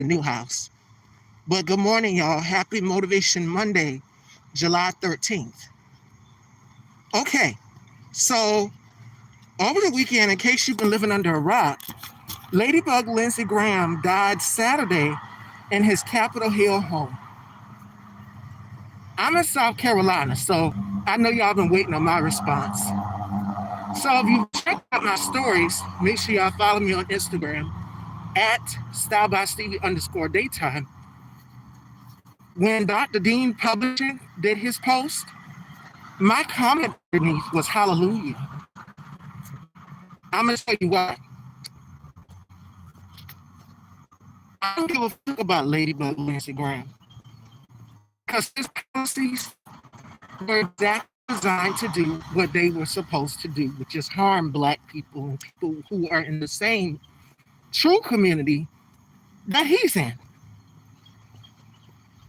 the new house. But good morning, y'all. Happy Motivation Monday, July 13th. Okay, so over the weekend, in case you've been living under a rock, Ladybug Lindsey Graham died Saturday in his Capitol Hill home. I'm in South Carolina, so I know y'all been waiting on my response. So if you check out my stories, make sure y'all follow me on Instagram at stylebystevie_daytime. When Dr. Dean Publishing did his post, my comment beneath was hallelujah. I'm gonna tell you why. I don't give a fuck about Ladybug Lindsey Graham. Because his policies were exactly designed to do what they were supposed to do, which is harm Black people and people who are in the same true community that he's in.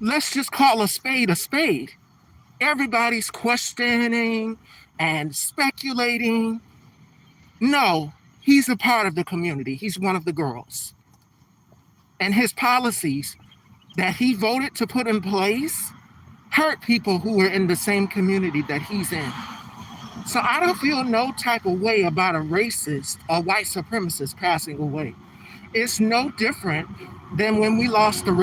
Let's just call a spade a spade. Everybody's questioning and speculating. No, he's a part of the community. He's one of the girls. And his policies that he voted to put in place hurt people who are in the same community that he's in. So I don't feel no type of way about a racist or white supremacist passing away. It's no different than when we lost when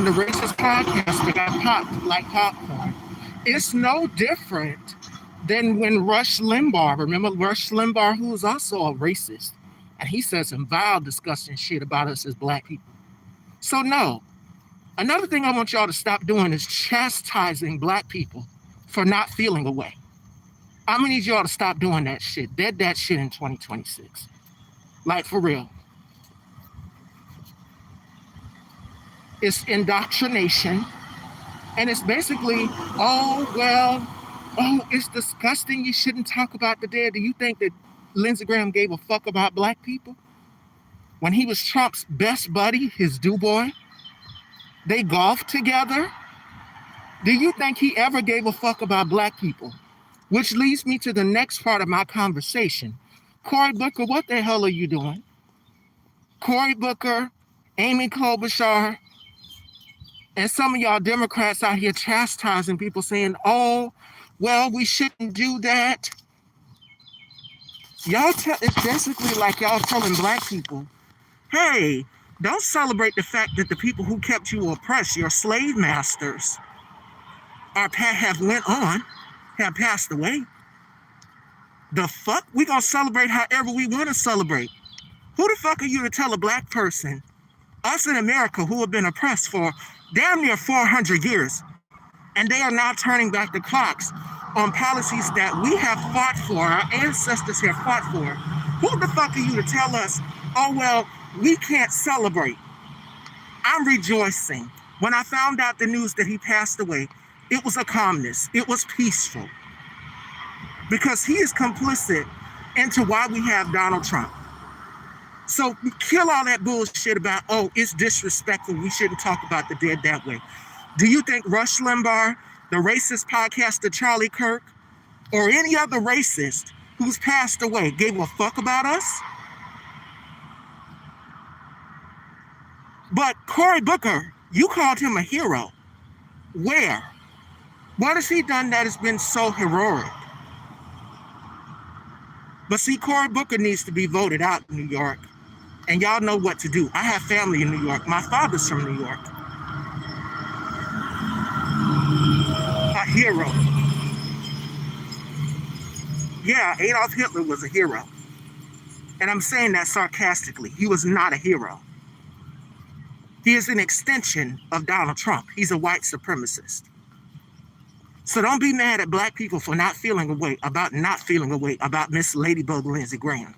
the racist podcast got popped like popcorn. It's no different than when Rush Limbaugh, remember Rush Limbaugh, who was also a racist, and he said some vile, disgusting shit about us as Black people. So no. Another thing I want y'all to stop doing is chastising Black people for not feeling away. I'm gonna need y'all to stop doing that shit. Dead that shit in 2026. Like, for real. It's indoctrination. And it's basically, it's disgusting. You shouldn't talk about the dead. Do you think that Lindsey Graham gave a fuck about Black people? When he was Trump's best buddy, his do-boy, they golfed together. Do you think he ever gave a fuck about Black people? Which leads me to the next part of my conversation. Cory Booker, what the hell are you doing? Cory Booker, Amy Klobuchar, and some of y'all Democrats out here chastising people saying, we shouldn't do that. It's basically like y'all telling Black people, hey, don't celebrate the fact that the people who kept you oppressed, your slave masters, have passed away. The fuck? We gonna celebrate however we want to celebrate. Who the fuck are you to tell a Black person, us in America, who have been oppressed for damn near 400 years, and they are now turning back the clocks on policies that we have fought for, our ancestors have fought for? Who the fuck are you to tell us, we can't celebrate? I'm rejoicing. When I found out the news that he passed away, it was a calmness. It was peaceful. Because he is complicit into why we have Donald Trump. So kill all that bullshit about, it's disrespectful, we shouldn't talk about the dead that way. Do you think Rush Limbaugh, the racist podcaster Charlie Kirk, or any other racist who's passed away gave a fuck about us? But Cory Booker, you called him a hero. Where? What has he done that has been so heroic? But see, Cory Booker needs to be voted out in New York. And y'all know what to do. I have family in New York. My father's from New York. A hero. Yeah, Adolf Hitler was a hero. And I'm saying that sarcastically. He was not a hero. He is an extension of Donald Trump. He's a white supremacist. So don't be mad at Black people for not feeling away about Miss Ladybug Lindsey Graham.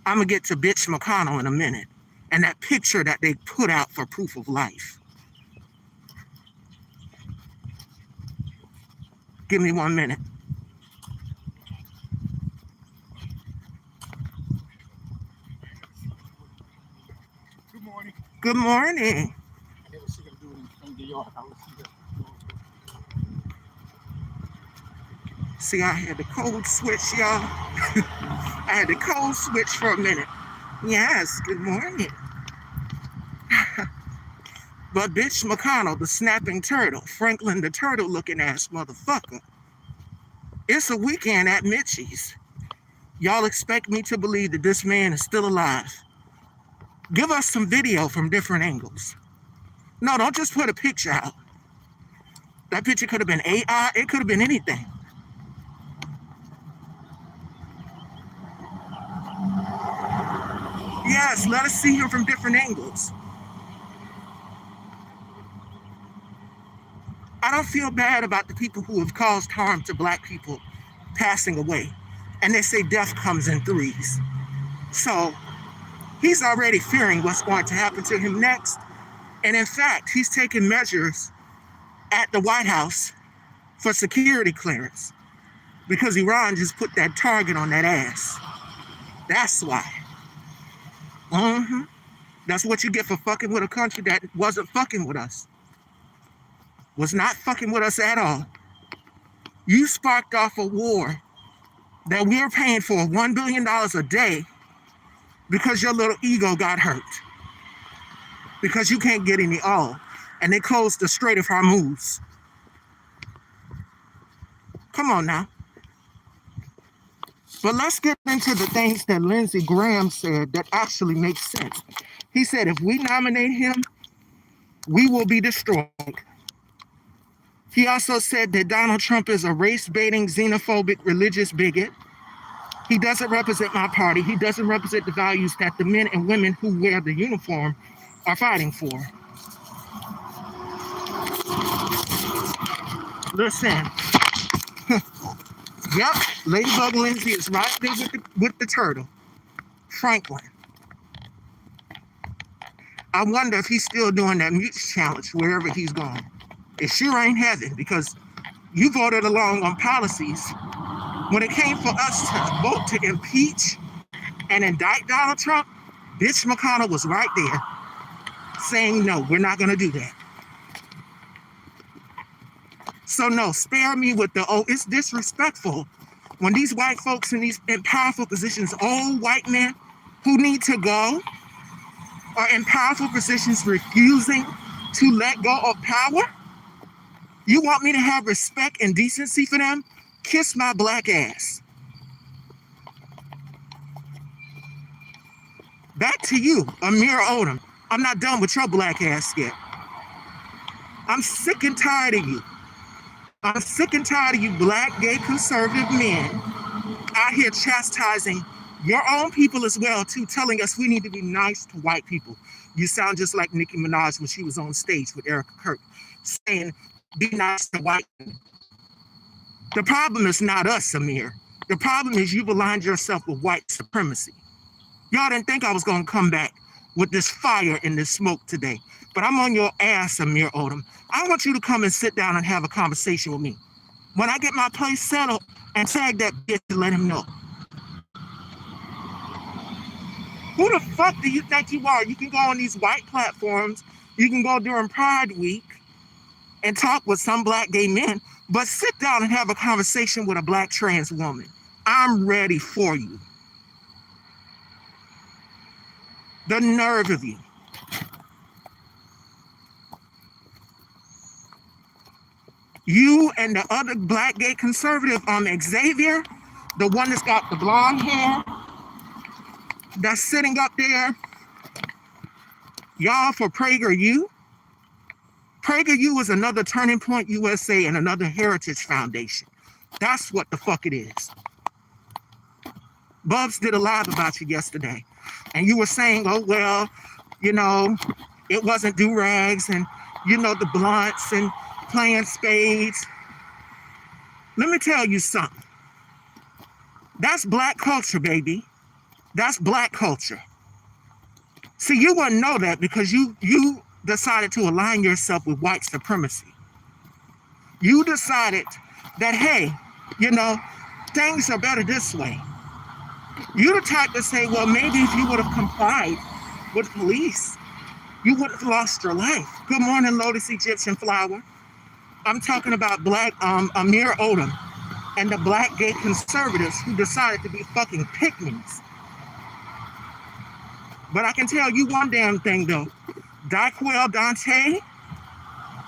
I'm going to get to Bitch McConnell in a minute and that picture that they put out for proof of life. Give me 1 minute. Good morning. Good morning. I never see them do it in New York. I would see that. See, I had the code switch, y'all. I had the code switch for a minute. Yes, good morning. But bitch McConnell, the snapping turtle, Franklin the turtle looking ass motherfucker. It's a weekend at Mitchie's. Y'all expect me to believe that this man is still alive. Give us some video from different angles. No, don't just put a picture out. That picture could have been AI, it could have been anything. Yes, let us see him from different angles. I don't feel bad about the people who have caused harm to black people passing away. And they say death comes in threes. So he's already fearing what's going to happen to him next. And in fact, he's taking measures at the White House for security clearance because Iran just put that target on that ass. That's why. That's what you get for fucking with a country that wasn't fucking with us. Was not fucking with us at all. You sparked off a war that we're paying for $1 billion a day because your little ego got hurt. Because you can't get any oil. And they closed the Strait of Hormuz. Come on now. But let's get into the things that Lindsey Graham said that actually make sense. He said if we nominate him, we will be destroyed. He also said that Donald Trump is a race-baiting, xenophobic, religious bigot. He doesn't represent my party. He doesn't represent the values that the men and women who wear the uniform are fighting for. Listen. Yep, Ladybug Lindsey is right there with the turtle. Franklin. I wonder if he's still doing that mute challenge wherever he's gone. It sure ain't heaven because you voted along on policies. When it came for us to vote to impeach and indict Donald Trump, bitch McConnell was right there saying, no, we're not going to do that. So no, spare me with the, oh, it's disrespectful when these white folks in these powerful positions, old white men who need to go, are in powerful positions refusing to let go of power. You want me to have respect and decency for them? Kiss my black ass. Back to you, Amir Odom. I'm not done with your black ass yet. I'm sick and tired of you. I'm sick and tired of you black, gay, conservative men out here chastising your own people as well, too, telling us we need to be nice to white people. You sound just like Nicki Minaj when she was on stage with Erica Kirk, saying, be nice to white people. The problem is not us, Amir. The problem is you've aligned yourself with white supremacy. Y'all didn't think I was going to come back with this fire and this smoke today. But I'm on your ass, Amir Odom. I want you to come and sit down and have a conversation with me. When I get my place settled, and tag that bitch and let him know. Who the fuck do you think you are? You can go on these white platforms. You can go during Pride Week and talk with some black gay men, but sit down and have a conversation with a black trans woman. I'm ready for you. The nerve of you. You and the other black gay conservative, Xavier, the one that's got the blonde hair, that's sitting up there, y'all for PragerU. PragerU is another Turning Point USA and another Heritage Foundation. That's what the fuck it is. Bubs did a live about you yesterday, and you were saying, oh, well, you know, it wasn't do-rags and, you know, the blunts and playing spades. Let me tell you something. That's black culture, baby. That's black culture. See, you wouldn't know that because you decided to align yourself with white supremacy. You decided that, hey, you know, things are better this way. You the type to say, well, maybe if you would have complied with police, you would have lost your life. Good morning, Lotus Egyptian Flower. I'm talking about black Amir Odom and the black gay conservatives who decided to be fucking pygmies. But I can tell you one damn thing, though. Daiquel Dante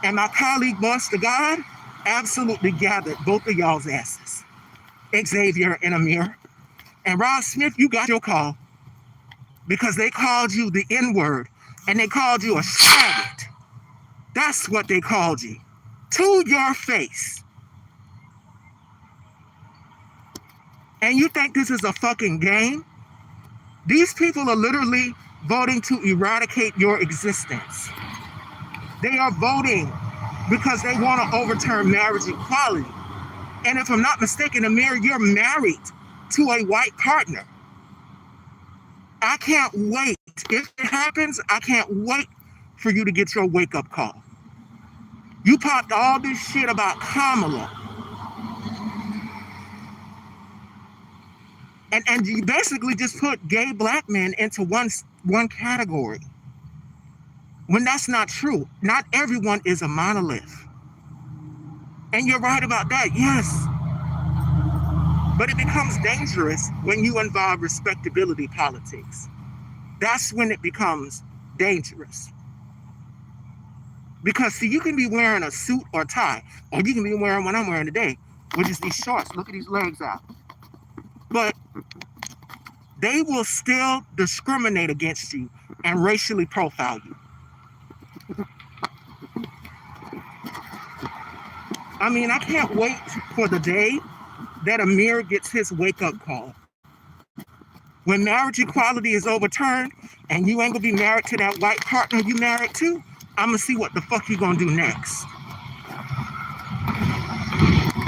and my colleague Boss the God absolutely gathered both of y'all's asses. Xavier and Amir. And Rob Smith, you got your call because they called you the N-word and they called you a faggot. That's what they called you. To your face. And you think this is a fucking game? These people are literally voting to eradicate your existence. They are voting because they want to overturn marriage equality. And if I'm not mistaken, Amir, you're married to a white partner. I can't wait. If it happens, I can't wait for you to get your wake-up call. You popped all this shit about Kamala. And you basically just put gay black men into one category. When that's not true. Not everyone is a monolith. And you're right about that, yes. But it becomes dangerous when you involve respectability politics. That's when it becomes dangerous. Because see, you can be wearing a suit or tie, or you can be wearing what I'm wearing today, which is these shorts. Look at these legs out. But they will still discriminate against you and racially profile you. I mean, I can't wait for the day that Amir gets his wake-up call. When marriage equality is overturned and you ain't gonna be married to that white partner you married to, I'm gonna see what the fuck you gonna do next.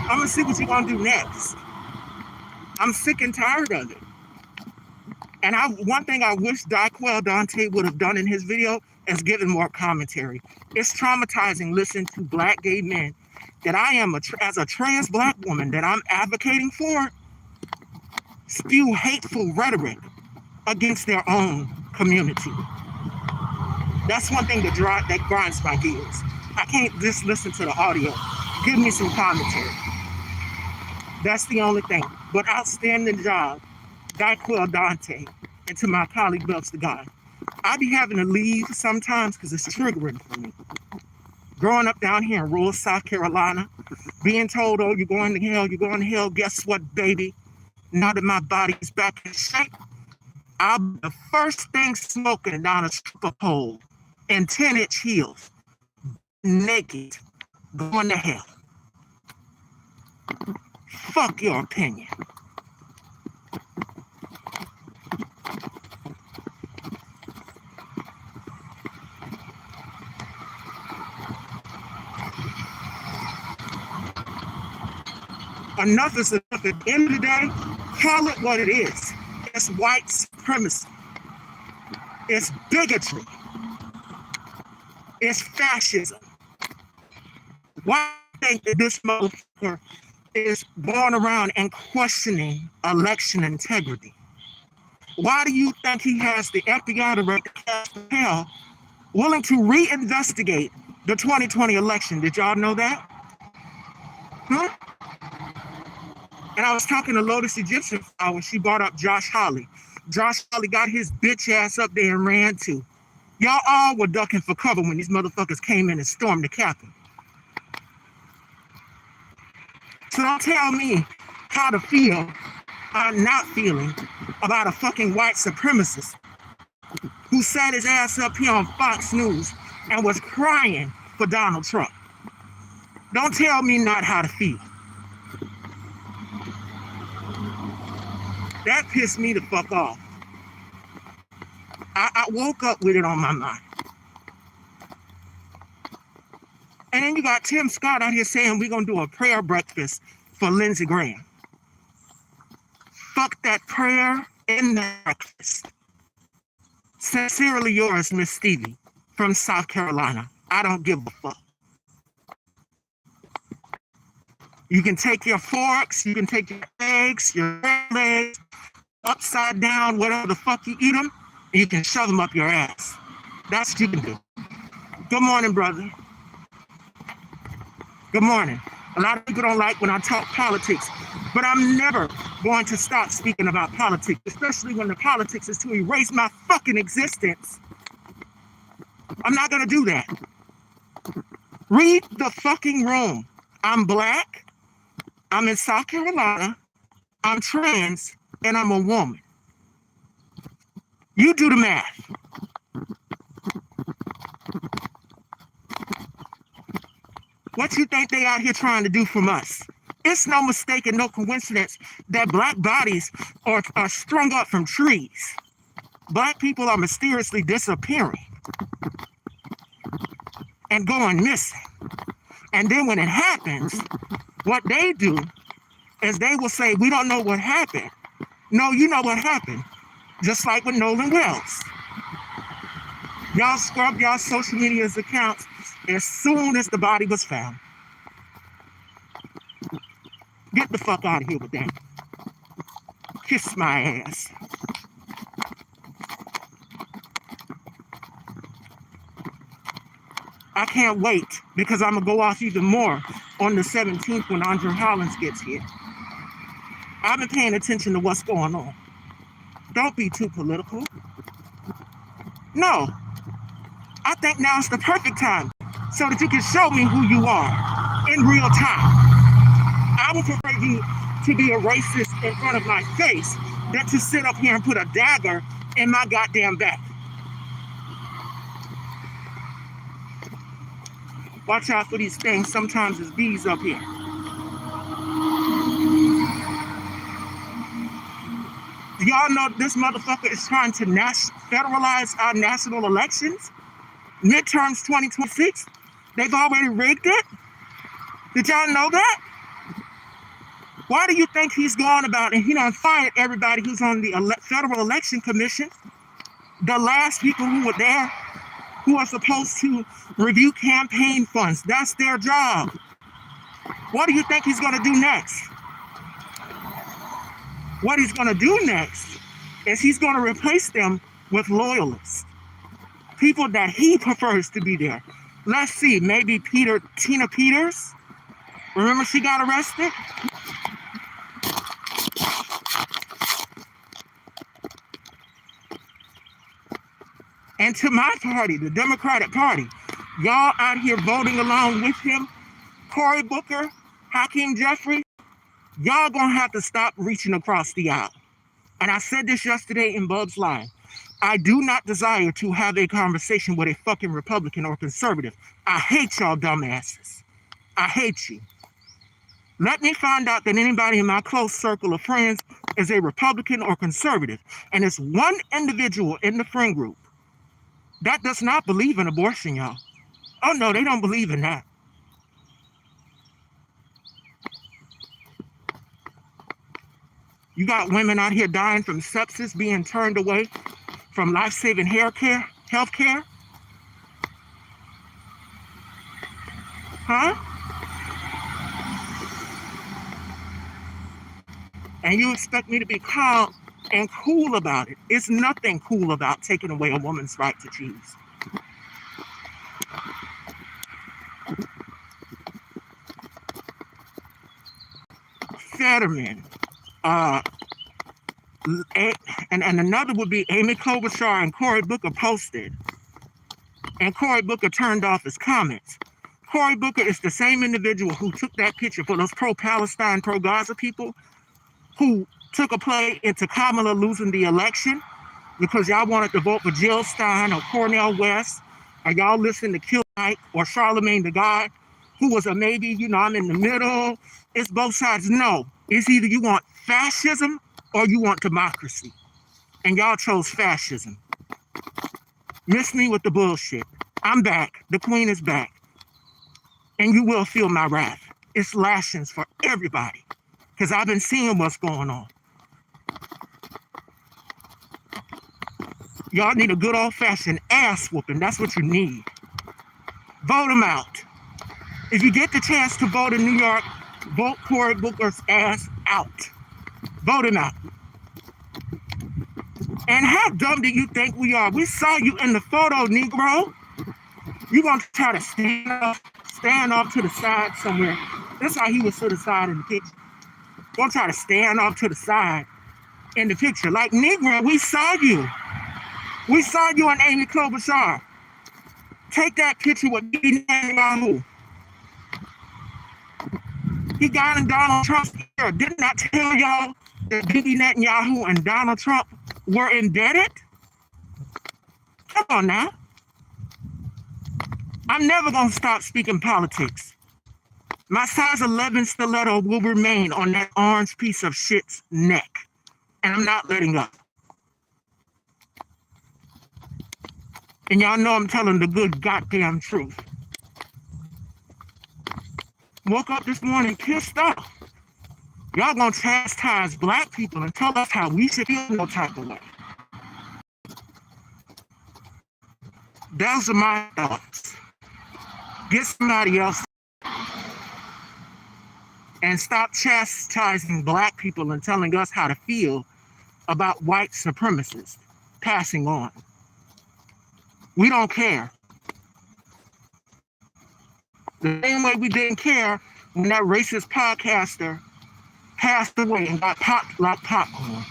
I'm gonna see what you gonna do next. I'm sick and tired of it. And one thing I wish Daiquel Dante would have done in his video is given more commentary. It's traumatizing listening to black gay men that I am, as a trans black woman that I'm advocating for, spew hateful rhetoric against their own community. That's one thing that grinds my gears. I can't just listen to the audio. Give me some commentary. That's the only thing. But outstanding job, Daiquel Dante, and to my colleague Belts the God. I be having to leave sometimes because it's triggering for me. Growing up down here in rural South Carolina, being told, oh, you're going to hell, you're going to hell. Guess what, baby? Now that my body's back in shape, I'll be the first thing smoking down a stripper pole in 10-inch heels, naked, going to hell. Fuck your opinion. Enough is enough. At the end of the day, call it what it is. It's white supremacy. It's bigotry. It's fascism. Why do you think that this motherfucker is going around and questioning election integrity? Why do you think he has the FBI director, Cass, willing to reinvestigate the 2020 election? Did y'all know that? Huh? And I was talking to Lotus Egyptian when she brought up Josh Hawley. Josh Hawley got his bitch ass up there and ran too. Y'all all were ducking for cover when these motherfuckers came in and stormed the Capitol. So don't tell me how to feel, I'm not feeling, about a fucking white supremacist who sat his ass up here on Fox News and was crying for Donald Trump. Don't tell me not how to feel. That pissed me the fuck off. I woke up with it on my mind. And then you got Tim Scott out here saying we're going to do a prayer breakfast for Lindsey Graham. Fuck that prayer and that breakfast. Sincerely yours, Miss Stevie, from South Carolina. I don't give a fuck. You can take your forks, you can take your eggs, your legs, upside down, whatever the fuck you eat them, and you can shove them up your ass. That's what you can do. Good morning, brother. Good morning. A lot of people don't like when I talk politics, but I'm never going to stop speaking about politics, especially when the politics is to erase my fucking existence. I'm not gonna do that. Read the fucking room. I'm black, I'm in South Carolina, I'm trans, and I'm a woman. You do the math. What you think they out here trying to do from us? It's no mistake and no coincidence that black bodies are strung up from trees. Black people are mysteriously disappearing and going missing. And then when it happens, what they do is they will say, we don't know what happened. No, you know what happened. Just like with Nolan Wells. Y'all scrub y'all social media's accounts as soon as the body was found. Get the fuck out of here with that. Kiss my ass. I can't wait because I'm going to go off even more on the 17th when Andre Hollins gets here. I've been paying attention to what's going on. Don't be too political. No. I think now's the perfect time so that you can show me who you are in real time. I would prefer you to be a racist in front of my face than to sit up here and put a dagger in my goddamn back. Watch out for these things. Sometimes there's bees up here. Y'all know this motherfucker is trying to federalize our national elections? Midterms 2026? They've already rigged it? Did y'all know that? Why do you think he's going about and he done fired everybody who's on the Federal Election Commission? The last people who were there, who are supposed to review campaign funds. That's their job. What do you think he's going to do next? What he's going to do next is he's going to replace them with loyalists. People that he prefers to be there. Let's see, maybe Tina Peters. Remember she got arrested? And to my party, the Democratic Party, y'all out here voting along with him, Cory Booker, Hakeem Jeffrey, y'all gonna have to stop reaching across the aisle. And I said this yesterday in Bub's Live. I do not desire to have a conversation with a fucking Republican or conservative. I hate y'all dumbasses. I hate you. Let me find out that anybody in my close circle of friends is a Republican or conservative, and it's one individual in the friend group that does not believe in abortion, y'all. Oh no, they don't believe in that. You got women out here dying from sepsis, being turned away from life-saving health care? Huh? And you expect me to be calm and cool about it? It's nothing cool about taking away a woman's right to choose. Fetterman. And another would be Amy Klobuchar and Cory Booker posted. And Cory Booker turned off his comments. Cory Booker is the same individual who took that picture for those pro-Palestine, pro-Gaza people who took a play into Kamala losing the election because y'all wanted to vote for Jill Stein or Cornel West, or y'all listened to Kill Mike or Charlemagne the God, who was a maybe, I'm in the middle. It's both sides. No, it's either you want fascism or you want democracy. And y'all chose fascism. Miss me with the bullshit. I'm back. The queen is back. And you will feel my wrath. It's lashings for everybody. Because I've been seeing what's going on. Y'all need a good old-fashioned ass whooping. That's what you need. Vote him out. If you get the chance to vote in New York, vote Cory Booker's ass out. Vote him out. And how dumb do you think we are? We saw you in the photo, Negro. You gonna try to stand off to the side somewhere. That's how he was to the side in the picture. Gonna try to stand off to the side in the picture. Like, Negro, we saw you. We saw you and Amy Klobuchar. Take that picture with Bibi Netanyahu. He got in Donald Trump's ear. Didn't I tell y'all that Bibi Netanyahu and Donald Trump were indebted? Come on now. I'm never going to stop speaking politics. My size 11 stiletto will remain on that orange piece of shit's neck. And I'm not letting up. And y'all know I'm telling the good goddamn truth. Woke up this morning pissed off. Y'all gonna chastise black people and tell us how we should feel no type of way. Those are my thoughts. Get somebody else and stop chastising black people and telling us how to feel about white supremacists passing on. We don't care. The same way we didn't care when that racist podcaster passed away and got popped like popcorn.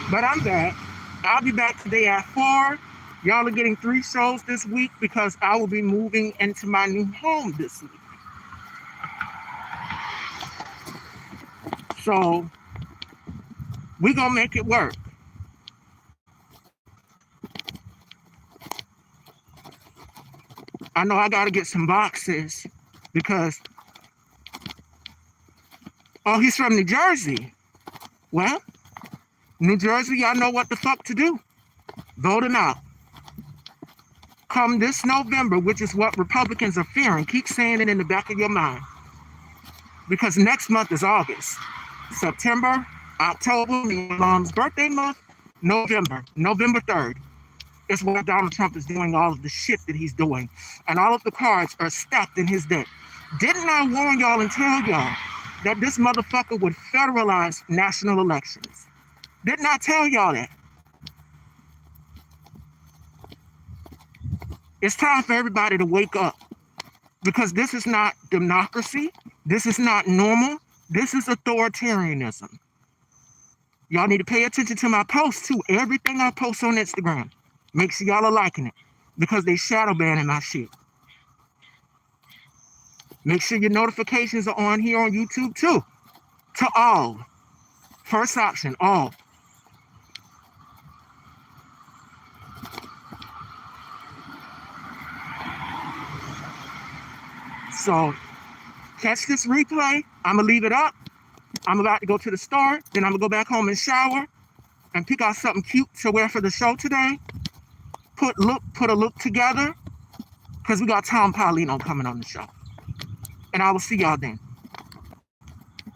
But I'm back. I'll be back today at 4. Y'all are getting 3 shows this week because I will be moving into my new home this week. So we gonna make it work. I know I gotta get some boxes because, oh, he's from New Jersey. Well, New Jersey, y'all know what the fuck to do. Vote him out. Come this November, which is what Republicans are fearing, keep saying it in the back of your mind. Because next month is August. September, October, my mom's birthday month, November 3rd. Is why Donald Trump is doing all of the shit that he's doing. And all of the cards are stacked in his deck. Didn't I warn y'all and tell y'all that this motherfucker would federalize national elections? Didn't I tell y'all that? It's time for everybody to wake up. Because this is not democracy. This is not normal. This is authoritarianism. Y'all need to pay attention to my posts too. Everything I post on Instagram. Make sure y'all are liking it because they shadow banning my shit. Make sure your notifications are on here on YouTube too. To all. First option, all. So, catch this replay. I'm going to leave it up. I'm about to go to the store. Then I'm going to go back home and shower and pick out something cute to wear for the show today. Put a look together because we got Tom Paulino coming on the show. And I will see y'all then.